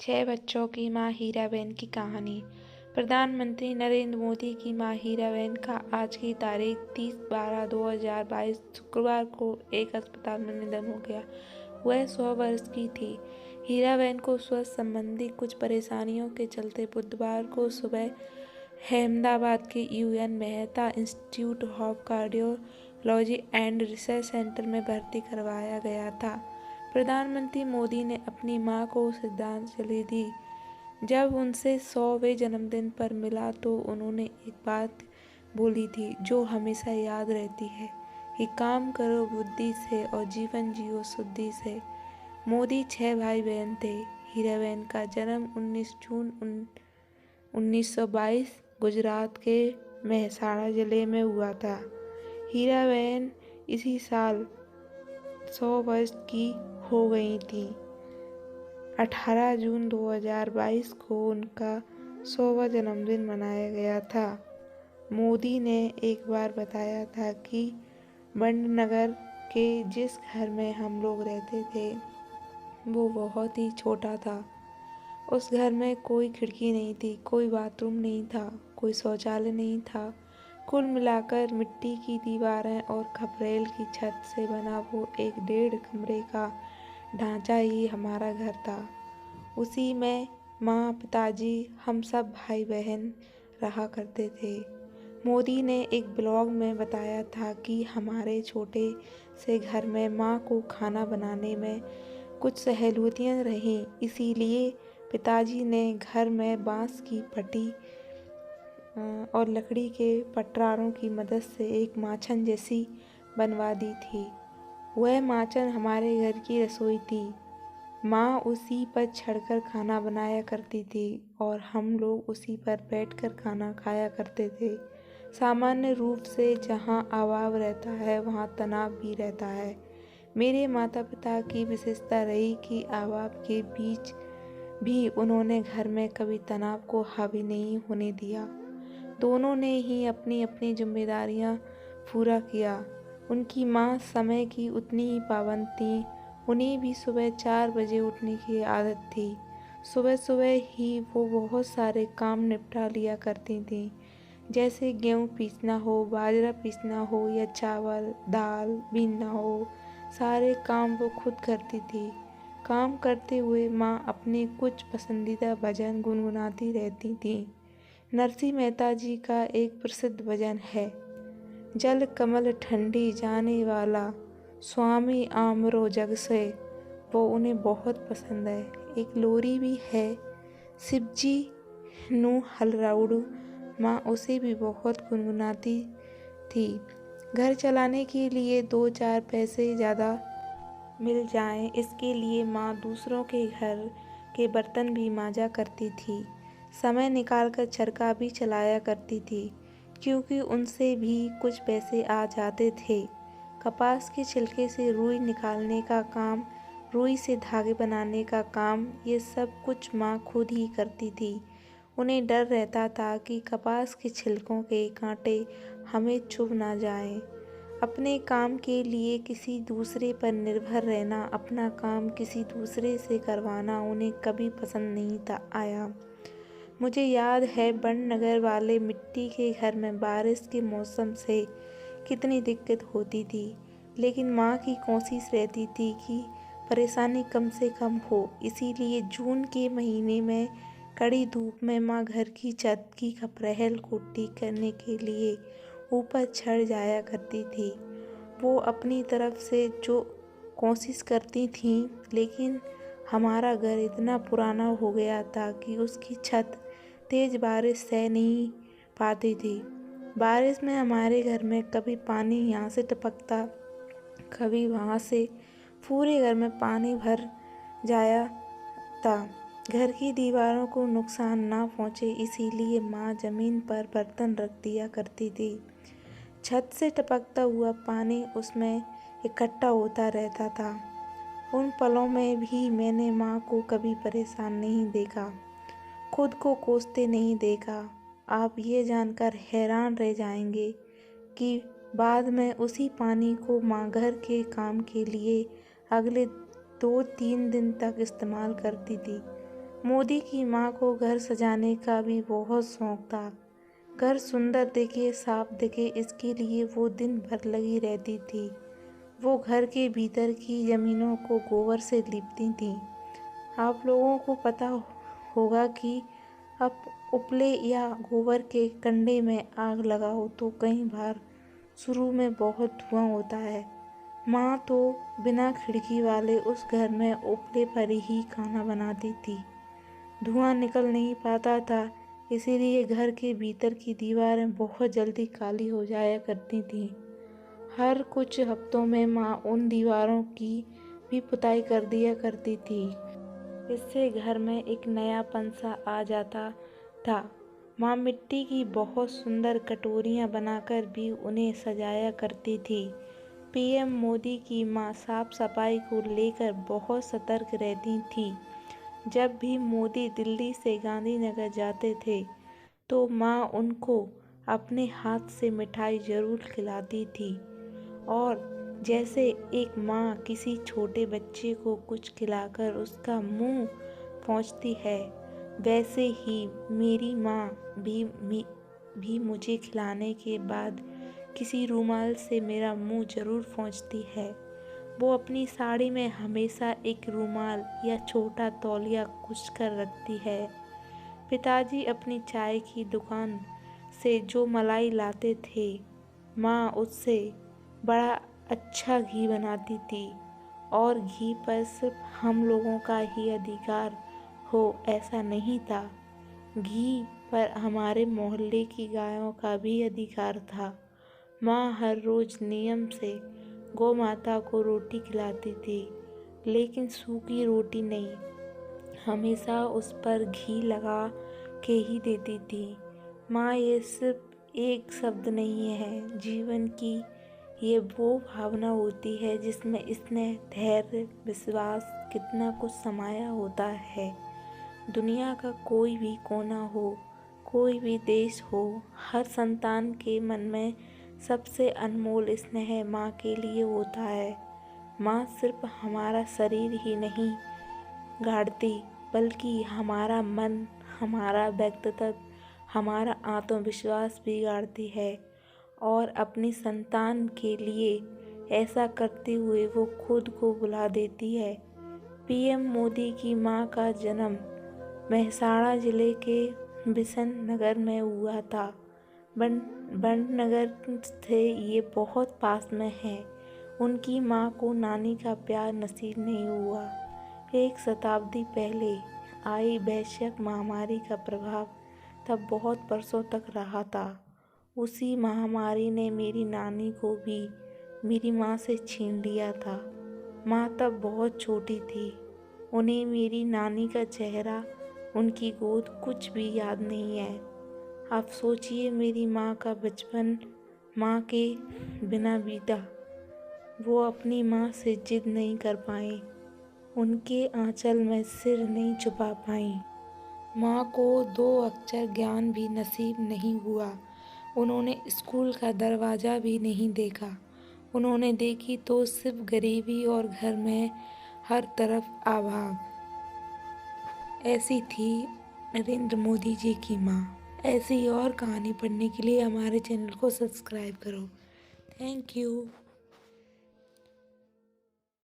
छह बच्चों की मां हीराबेन की कहानी। प्रधानमंत्री नरेंद्र मोदी की मां हीराबेन का आज की तारीख 30/12/2022 शुक्रवार को एक अस्पताल में निधन हो गया। वह 100 वर्ष की थी। हीराबेन को स्वास्थ्य संबंधी कुछ परेशानियों के चलते बुधवार को सुबह अहमदाबाद के UN Mehta institute of cardiology and research centre में भर्ती करवाया गया था। प्रधानमंत्री मोदी ने अपनी मां को श्रद्धांजलि दी। जब उनसे 100वें जन्मदिन पर मिला तो उन्होंने एक बात बोली थी जो हमेशा याद रहती है कि काम करो बुद्धि से और जीवन जियो शुद्धि से। मोदी 6 भाई बहन थे। हीराबेन का जन्म 19 जून 1922 गुजरात के मेहसाणा जिले में हुआ था। हीराबेन इसी साल 100 वर्ष की हो गई थी। 18 जून 2022 को उनका 100वां जन्मदिन मनाया गया था। मोदी ने एक बार बताया था कि बंडनगर के जिस घर में हम लोग रहते थे वो बहुत ही छोटा था। उस घर में कोई खिड़की नहीं थी, कोई बाथरूम नहीं था, कोई शौचालय नहीं था। कुल मिलाकर मिट्टी की दीवारें और खपरेल की छत से बना वो एक 1.5 कमरे का ढांचा ही हमारा घर था। उसी में माँ, पिताजी, हम सब भाई बहन रहा करते थे। मोदी ने एक ब्लॉग में बताया था कि हमारे छोटे से घर में माँ को खाना बनाने में कुछ सहूलियतें रहीं, इसीलिए पिताजी ने घर में बांस की पट्टी और लकड़ी के पटरारों की मदद से एक माचन जैसी बनवा दी थी। वह माचन हमारे घर की रसोई थी। माँ उसी पर चढ़कर खाना बनाया करती थी और हम लोग उसी पर बैठकर खाना खाया करते थे। सामान्य रूप से जहाँ अभाव रहता है वहाँ तनाव भी रहता है। मेरे माता पिता की विशेषता रही कि अभाव के बीच भी उन्होंने घर में कभी तनाव को हावी नहीं होने दिया। दोनों ने ही अपनी अपनी जिम्मेदारियां पूरा किया। उनकी माँ समय की उतनी ही पाबंद थी। उन्हें भी सुबह 4 बजे उठने की आदत थी। सुबह सुबह ही वो बहुत सारे काम निपटा लिया करती थीं, जैसे गेहूँ पीसना हो, बाजरा पीसना हो या चावल दाल बीनना हो। सारे काम वो खुद करती थी। काम करते हुए माँ अपने कुछ पसंदीदा भजन गुनगुनाती रहती थी। नरसिंह मेहता जी का एक प्रसिद्ध भजन है, जल कमल ठंडी जाने वाला स्वामी आमरो जग से। वो उन्हें बहुत पसंद है। एक लोरी भी है, शिवजी नू हलराउडू। माँ उसे भी बहुत गुनगुनाती थी। घर चलाने के लिए 2-4 पैसे ज़्यादा मिल जाएं, इसके लिए माँ दूसरों के घर के बर्तन भी मांजा करती थी। समय निकालकर चरखा भी चलाया करती थी, क्योंकि उनसे भी कुछ पैसे आ जाते थे। कपास के छिलके से रुई निकालने का काम, रुई से धागे बनाने का काम, ये सब कुछ माँ खुद ही करती थी। उन्हें डर रहता था कि कपास के छिलकों के कांटे हमें चुभ ना जाएं। अपने काम के लिए किसी दूसरे पर निर्भर रहना, अपना काम किसी दूसरे से करवाना उन्हें कभी पसंद नहीं आया। मुझे याद है बंडनगर वाले मिट्टी के घर में बारिश के मौसम से कितनी दिक्कत होती थी, लेकिन माँ की कोशिश रहती थी कि परेशानी कम से कम हो। इसीलिए जून के महीने में कड़ी धूप में माँ घर की छत की खपरेल को ठीक करने के लिए ऊपर चढ़ जाया करती थी। वो अपनी तरफ से जो कोशिश करती थीं, लेकिन हमारा घर इतना पुराना हो गया था कि उसकी छत तेज बारिश सह नहीं पाती थी। बारिश में हमारे घर में कभी पानी यहाँ से टपकता, कभी वहाँ से। पूरे घर में पानी भर जाया था। घर की दीवारों को नुकसान ना पहुँचे, इसीलिए माँ जमीन पर बर्तन रख दिया करती थी। छत से टपकता हुआ पानी उसमें इकट्ठा होता रहता था। उन पलों में भी मैंने माँ को कभी परेशान नहीं देखा, खुद को कोसते नहीं देखा। आप ये जानकर हैरान रह जाएंगे कि बाद में उसी पानी को माँ घर के काम के लिए अगले 2-3 दिन तक इस्तेमाल करती थी। मोदी की माँ को घर सजाने का भी बहुत शौक था। घर सुंदर दिखे, साफ दिखे, इसके लिए वो दिन भर लगी रहती थी। वो घर के भीतर की जमीनों को गोबर से लीपती थीं। आप लोगों को पता होगा कि अब उपले या गोबर के कंडे में आग लगाओ तो कई बार शुरू में बहुत धुआं होता है। माँ तो बिना खिड़की वाले उस घर में उपले पर ही खाना बनाती थी। धुआं निकल नहीं पाता था, इसीलिए घर के भीतर की दीवारें बहुत जल्दी काली हो जाया करती थीं। हर कुछ हफ्तों में माँ उन दीवारों की भी पुताई कर दिया करती थी। इससे घर में एक नयापन सा आ जाता था। माँ मिट्टी की बहुत सुंदर कटोरियाँ बनाकर भी उन्हें सजाया करती थी। पीएम मोदी की माँ साफ सफाई को लेकर बहुत सतर्क रहती थी। जब भी मोदी दिल्ली से गांधीनगर जाते थे तो माँ उनको अपने हाथ से मिठाई जरूर खिलाती थी। और जैसे एक माँ किसी छोटे बच्चे को कुछ खिलाकर उसका मुंह पोंछती है, वैसे ही मेरी माँ भी मुझे खिलाने के बाद किसी रुमाल से मेरा मुंह जरूर पोंछती है। वो अपनी साड़ी में हमेशा एक रुमाल या छोटा तौलिया कुछ कर रखती है। पिताजी अपनी चाय की दुकान से जो मलाई लाते थे, माँ उससे बड़ा अच्छा घी बनाती थी और घी पर सिर्फ हम लोगों का ही अधिकार हो ऐसा नहीं था। घी पर हमारे मोहल्ले की गायों का भी अधिकार था। माँ हर रोज नियम से गौ माता को रोटी खिलाती थी, लेकिन सूखी रोटी नहीं, हमेशा उस पर घी लगा के ही देती थी। माँ ये सिर्फ एक शब्द नहीं है, जीवन की ये वो भावना होती है जिसमें स्नेह, धैर्य, विश्वास कितना कुछ समाया होता है। दुनिया का कोई भी कोना हो, कोई भी देश हो, हर संतान के मन में सबसे अनमोल स्नेह माँ के लिए होता है। माँ सिर्फ हमारा शरीर ही नहीं गाड़ती, बल्कि हमारा मन, हमारा व्यक्तित्व, हमारा आत्मविश्वास भी गाड़ती है। और अपनी संतान के लिए ऐसा करते हुए वो खुद को भुला देती है। पीएम मोदी की माँ का जन्म मेहसाणा जिले के बिशन नगर में हुआ था। बंड नगर से ये बहुत पास में है। उनकी माँ को नानी का प्यार नसीब नहीं हुआ। 1 शताब्दी पहले आई वैश्विक महामारी का प्रभाव तब बहुत बरसों तक रहा था। उसी महामारी ने मेरी नानी को भी मेरी माँ से छीन लिया था। माँ तब बहुत छोटी थी। उन्हें मेरी नानी का चेहरा, उनकी गोद कुछ भी याद नहीं है। आप सोचिए मेरी माँ का बचपन माँ के बिना बीता। वो अपनी माँ से जिद नहीं कर पाई, उनके आंचल में सिर नहीं छुपा पाई। माँ को 2 अक्षर ज्ञान भी नसीब नहीं हुआ। उन्होंने स्कूल का दरवाज़ा भी नहीं देखा। उन्होंने देखी तो सिर्फ गरीबी और घर में हर तरफ अभाव। ऐसी थी नरेंद्र मोदी जी की माँ। ऐसी और कहानी पढ़ने के लिए हमारे चैनल को सब्सक्राइब करो। Thank you.